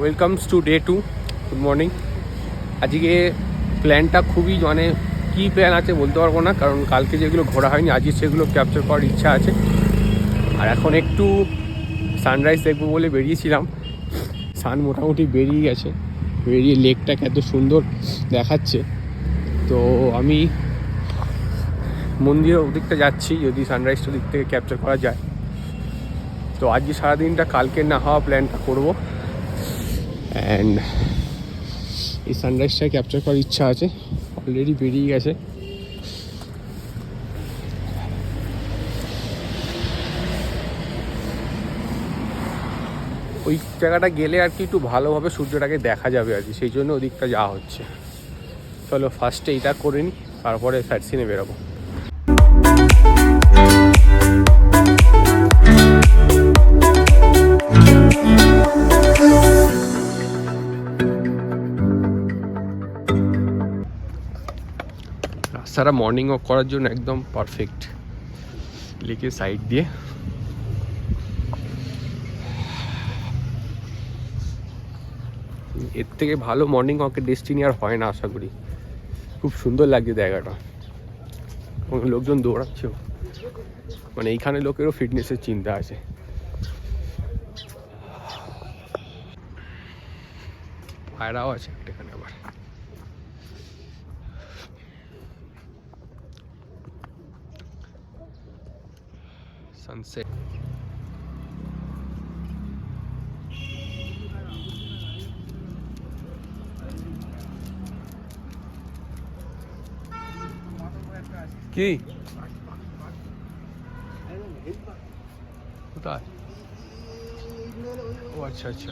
Welcomes to day 2। Good morning. আজকে প্ল্যানটা খুবই কী প্ল্যান আছে বলতে পারবো না, কারণ কালকে যেগুলো ঘোরা হয়নি আজকে সেগুলো ক্যাপচার করার ইচ্ছা আছে। আর এখন একটু সানরাইজ দেখবো বলে বেরিয়েছিলাম। সান মোটামুটি বেরিয়ে গেছে, বেরিয়ে লেকটাকে এত সুন্দর দেখাচ্ছে। তো আমি মন্দিরের ওদিকটা যাচ্ছি, যদি সানরাইজটা দিক থেকে ক্যাপচার করা যায়। তো আজকে সারাদিনটা কালকে না হওয়া প্ল্যানটা করবো। অ্যান্ড এই সানরাইজটা ক্যাপচার করার ইচ্ছা আছে, অলরেডি বেরিয়ে গেছে। ওই জায়গাটা গেলে আর কি একটু ভালোভাবে সূর্যটাকে দেখা যাবে আর কি, সেই জন্য ওদিকটা যাওয়া হচ্ছে। চলো ফার্স্টে এটা করে নিই, তারপরে সাইট সিনে বেরোবো। রাস্তাটা মর্নিং ওয়াক করার জন্য একদম পারফেক্ট, লেকের সাইড দিয়ে। এর থেকে ভালো মর্নিং ওয়াকের ডেস্টিনি আর হয় না আশা করি। খুব সুন্দর লাগছে জায়গাটা, লোকজন দৌড়াচ্ছেও, এইখানে লোকেরও ফিটনেসের চিন্তা আছে। পায়রাও আছে একটা এখানে আবার। সানসেট কি কোথায়? ও আচ্ছা আচ্ছা।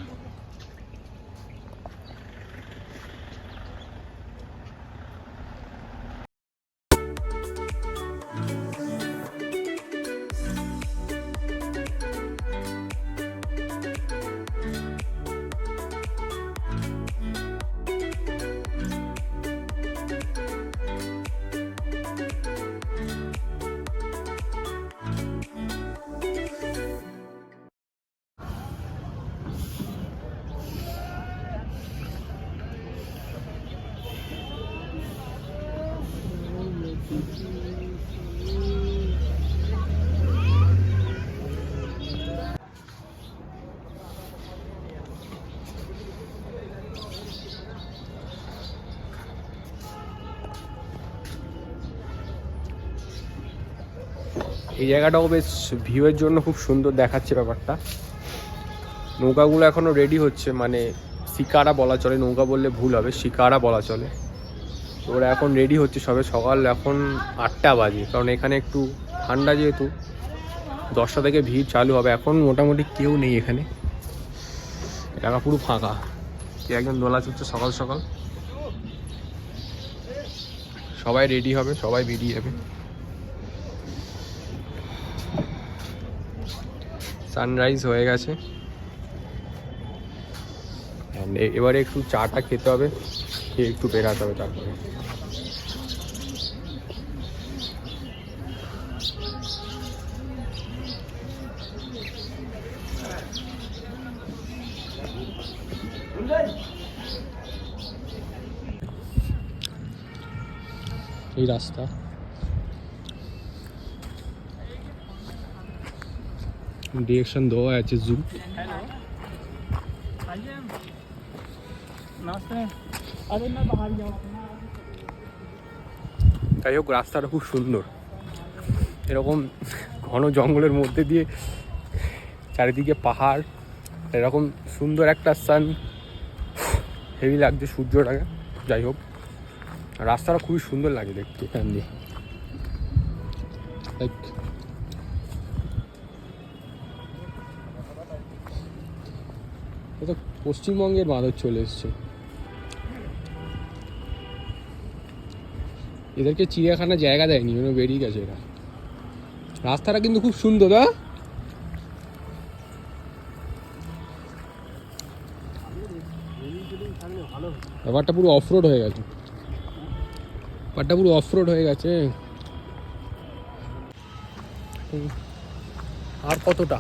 এই জায়গাটাও বেশ ভিউয়ের জন্য খুব সুন্দর দেখাচ্ছে ব্যাপারটা। নৌকাগুলো এখনও রেডি হচ্ছে, শিকারা বলা চলে, নৌকা বললে ভুল হবে, শিকারা বলা চলে। তো ওরা এখন রেডি হচ্ছে, সবে সকাল এখন 8টা বাজে, কারণ এখানে একটু ঠান্ডা, যেহেতু 10টা থেকে ভিড় চালু হবে। এখন মোটামুটি কেউ নেই এখানে, এলাকা পুরো ফাঁকা। কে একজন দোলা চড়ছে সকাল সকাল। সবাই রেডি হবে, সবাই বেরিয়ে যাবে। সানরাইজ হয়ে গেছে, এবারে একটু চাটা খেতে হবে, খেয়ে একটু বেরাতে হবে। তারপরে এই রাস্তা ডিরেকশন দেওয়া আছে জু। যাই হোক, রাস্তাটা খুব সুন্দর, এরকম ঘন জঙ্গলের মধ্যে দিয়ে, চারিদিকে পাহাড়, এরকম সুন্দর একটা সান, হেভি লাগছে সূর্যটাকে। যাই হোক, রাস্তাটা খুবই সুন্দর লাগে দেখতে এখান দিয়ে। এটা পশ্চিমবঙ্গের বাঁদর চলে এসছে। এদেরকে চিড়িয়াখানা জায়গা দেয়নি, বেরিয়ে গেছে এরা। রাস্তাটা কিন্তু খুব সুন্দর। ব্যাপারটা পুরো অফরোড হয়ে গেছে, আর কতটা,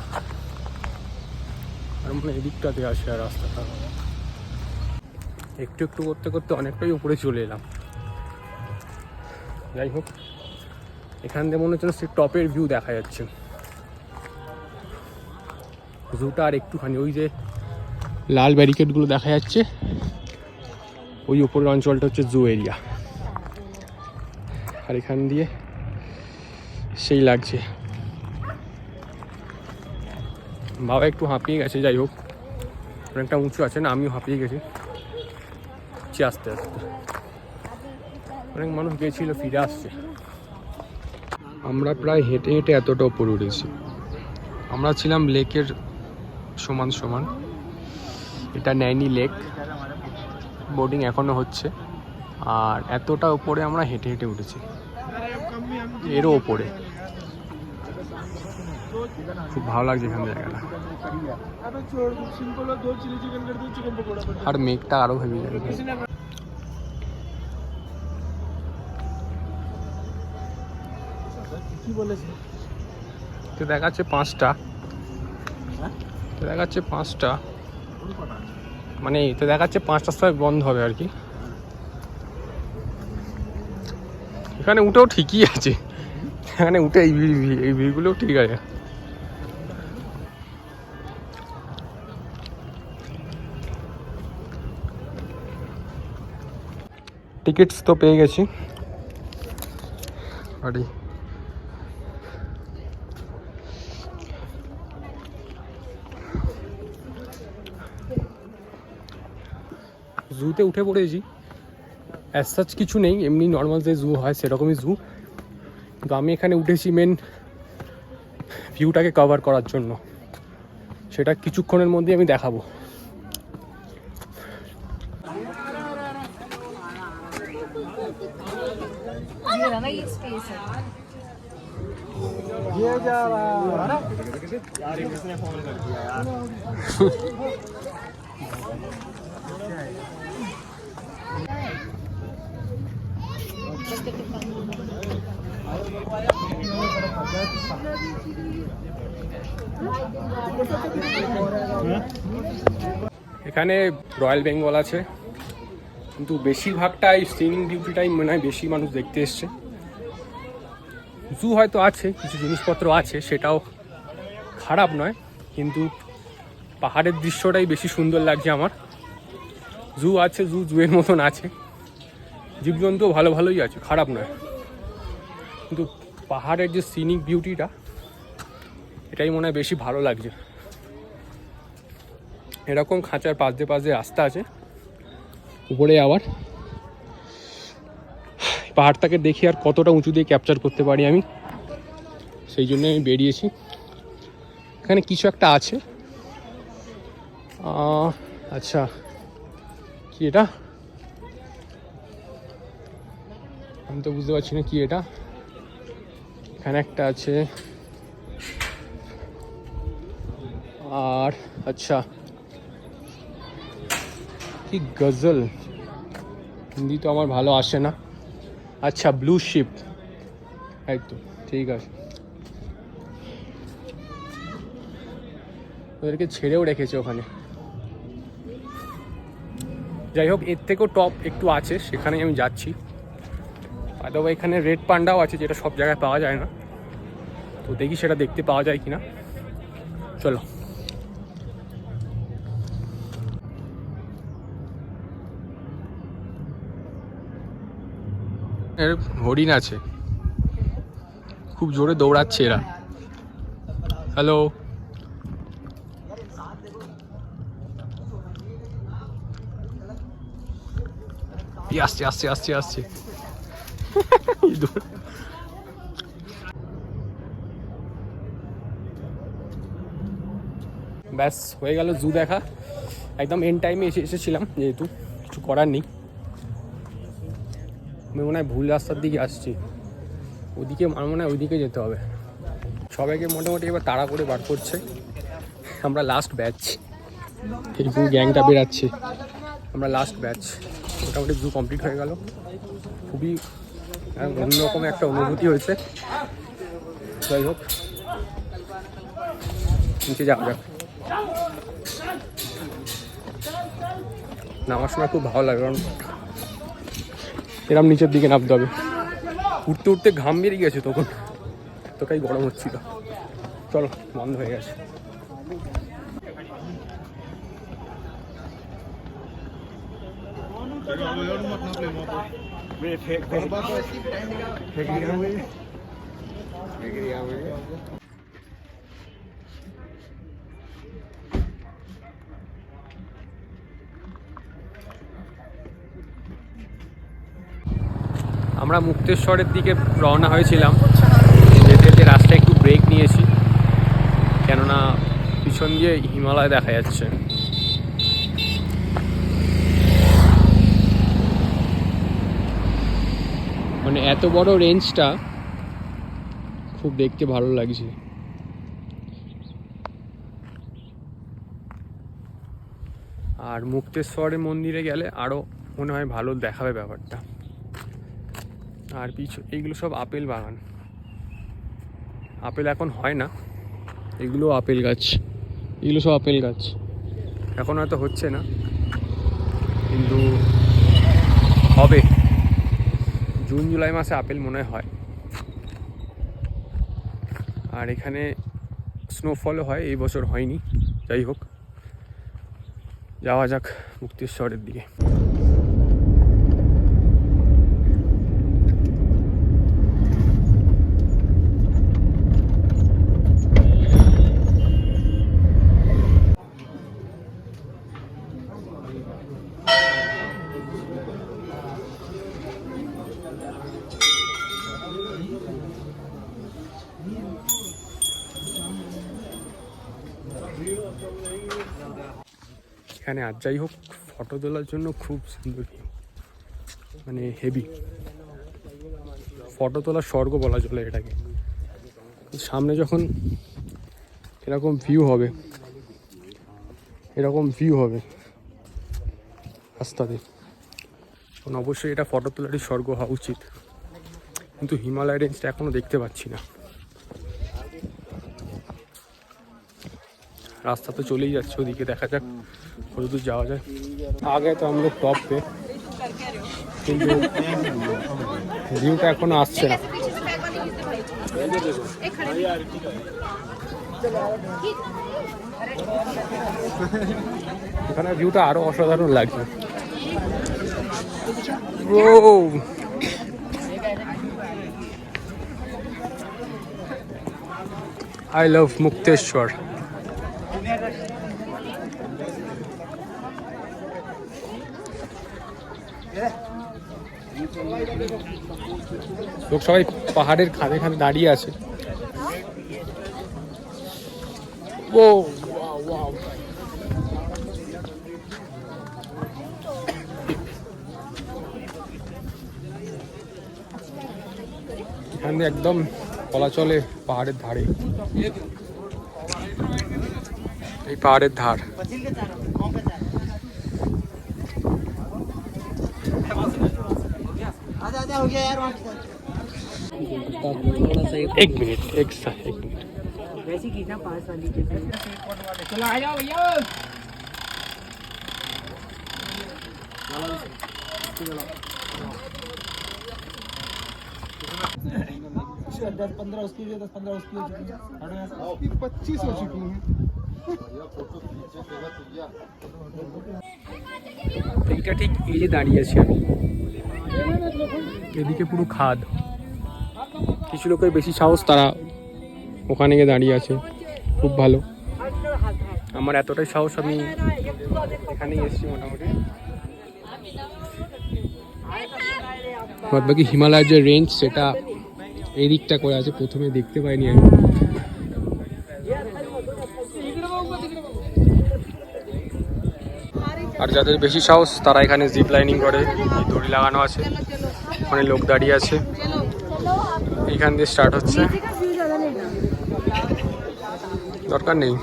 আর এদিকটাতে আসে আর রাস্তাটা। একটু একটু করতে করতে অনেকটাই উপরে চলে এলাম। যাই হোক, এখান থেকে মনে হচ্ছে সেই টপের ভিউ দেখা যাচ্ছে। জুটা আর একটুখানি, ওই যে লাল ব্যারিকেডগুলো দেখা যাচ্ছে, ওই উপরের অঞ্চলটা হচ্ছে জু এরিয়া। আর এখান দিয়ে সেই লাগছে। বাবা একটু হাঁপিয়ে গেছে, যাই হোক অনেকটা উঁচু আছে না, আমিও হাঁপিয়ে গেছি আস্তে আস্তে। অনেক মানুষ গেছিল, ফিরে আসছে। আমরা প্রায় হেঁটে হেঁটে এতটা উপরে উঠেছি। আমরা ছিলাম লেকের সমান সমান। এটা নৈনি লেক, বোটিং এখনো হচ্ছে। আর এতটা উপরে আমরা হেঁটে হেঁটে উঠেছি, এরও ওপরে। খুব ভালো লাগছে এখানে জায়গাটা। আর মেঘটা আরো হেভি লাগবে। তো দেখাচ্ছে 5টা, দেখাচ্ছে 5টা, মানে তো দেখাচ্ছে 5টার সময় বন্ধ হবে আর কি। এখানে উঠেও ঠিকই আছে, এখানে উঠে এই ভিড়গুলোও ঠিক আছে। টিকিটস তো পেয়ে গেছি। আরে জুতে উঠে পড়েছি। অ্যাজ সাচ কিছু নেই, এমনি নর্মাল যে জু হয় সেরকমই জু, কিন্তু আমি এখানে উঠেছি মেন ভিউটাকে কভার করার জন্য। সেটা কিছুক্ষণের মধ্যে আমি দেখাবো। এখানে রয়্যাল বেঙ্গল আছে, কিন্তু বেশিরভাগটাই সিনিং ডিউটিটাই মনে হয় বেশি মানুষ দেখতে এসছে। জু হয়তো আছে, কিছু জিনিসপত্র আছে, সেটাও খারাপ নয়, কিন্তু পাহাড়ের দৃশ্যটাই বেশি সুন্দর লাগছে আমার। জু আছে, জুয়ের মতন আছে, জীবজন্তুও ভালো ভালোই আছে, খারাপ নয়, কিন্তু পাহাড়ের যে সিনিক বিউটিটা এটাই মনে হয় বেশি ভালো লাগছে। এরকম খাঁচার পাশ দিয়ে রাস্তা আছে উপরে। আবার পাহাড়টাকে দেখি আর কতটা উঁচু দিয়ে ক্যাপচার করতে পারি আমি, সেই জন্য আমি বেরিয়েছি। এখানে কিছু একটা আছে, আচ্ছা কি এটা আমি তো বুঝতে পারছি না কি এটা। এখানে একটা আছে, আর আচ্ছা কি গজল, হিন্দি তো আমার ভালো আসে না। আচ্ছা ব্লু শিপ, এই তো ঠিক আছে। ওদেরকে ছেড়েও রেখেছে ওখানে। যাই হোক, এর থেকেও টপ একটু আছে, সেখানেই আমি যাচ্ছি। অথবা এখানে রেড পান্ডাও আছে, যেটা সব জায়গায় পাওয়া যায় না, তো দেখি সেটা দেখতে পাওয়া যায় কিনা। চলো। এর হরিণ আছে, খুব জোরে দৌড়াচ্ছে এরা। হ্যালো, আসছে আসছে আসছে আসছে। ব্যাস হয়ে গেল জু দেখা। একদম এন্ড টাইমে এসেছিলাম, যেহেতু কিছু করার নেই। আমি মনে হয় ভুল রাস্তার দিকে আসছি, ওদিকে আমার মনে হয় ওইদিকে যেতে হবে। সবাইকে মোটামুটি এবার তাড়া করে বার করছে। আমরা লাস্ট ব্যাচ, এই জু গ্যাংটা বেরাচ্ছে, আমরা লাস্ট ব্যাচ। মোটামুটি জু কমপ্লিট হয়ে গেল। খুবই অন্যরকম একটা অনুভূতি হয়েছে। যাই হোক, নিচে যাওয়া যাক। নামার সময় খুব ভালো লাগে, কারণ এরম নিচের দিকে নামতে হবে। উঠতে উঠতে ঘাম বেরিয়ে গেছে, তখন এতটাই গরম হচ্ছিল। চলো, বন্ধ হয়ে গেছে। আমরা মুক্তেশ্বরের দিকে রওনা হয়েছিলাম। যেতে যেতে রাস্তায় একটু ব্রেক নিয়েছি, কেননা পিছন দিয়ে হিমালয় দেখা যাচ্ছে। মানে এত বড় রেঞ্জটা খুব দেখতে ভালো লাগছে। আর মুক্তেশ্বরের মন্দিরে গেলে আরও মনে হয় ভালো দেখাবে ব্যাপারটা। আর এইগুলো সব আপেল বাগান। আপেল এখন হয় না, এগুলো আপেল গাছ, এগুলো সব আপেল গাছ। এখন হয়তো হচ্ছে না, কিন্তু হবে। জুন জুলাই মাসে আপেল মনে হয়। আর এখানে স্নোফলও হয়, এই বছর হয়নি। যাই হোক, যাওয়া যাক মুক্তেশ্বরের দিকে। এখানে আর যাই হোক, ফটো তোলার জন্য খুব সুন্দর ভিউ, মানে হেভি। ফটো তোলার স্বর্গ বলা চলে এটাকে। সামনে যখন এরকম ভিউ হবে, রাস্তাতে, তখন অবশ্যই এটা ফটো তোলারই স্বর্গ হওয়া উচিত। কিন্তু হিমালয় রেঞ্জটা এখনো দেখতে পাচ্ছি না। রাস্তা তো চলেই যাচ্ছে ওদিকে, দেখা যাক কতদূর যাওয়া যায়। আগে তো আমরা টপ পে, কিন্তু ভিউটা এখনো আসছে না। এখানে ভিউটা আরো অসাধারণ লাগছে। I love Mukteshwar. লোক সবাই পাহাড়ের খাদে খাদে দাঁড়িয়ে আছে। ও ওয়াও, এখানে একদম বলা চলে পাহাড়ের ধারে, এই পাহাড়ের ধার। एक मिनट वैसे की ना पास वाली चलो आ जाओ भैया। 10-15 उसकी 10-15 उसकी 25 हो चुकी है। এইটা ঠিক এই যে দাঁড়িয়ে আছি আমি, এদিকে পুরো খাদ। কিছু লোকের বেশি সাহস, তারা ওখানে গিয়ে দাঁড়িয়ে আছে, খুব ভালো। আমার এতটাই সাহস, আমি এখানেই এসেছি মোটামুটি। বাকি হিমালয়ের যে রেঞ্জ, সেটা এই দিকটা করে আছে, প্রথমে দেখতে পাইনি আমি। আর যাদের বেশি সাহস, তারা এখানে জিপ লাইনিং করে। দড়ি লাগানো আছে, ওখানে লোক দাঁড়িয়ে আছে, এইখান দিয়ে স্টার্ট হচ্ছে। দরকার নেই।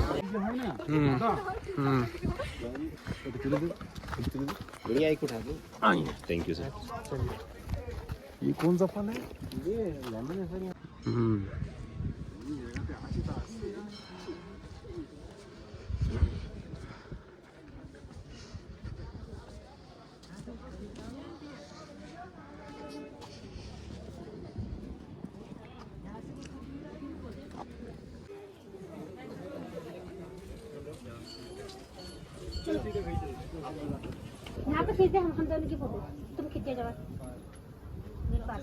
Thank you sir. ये कौन सा फल है? ये लेमन है सर। यहाँ पे खींच दे, हम दोनों की फोटो तुम खींच जाओ मेरे पास।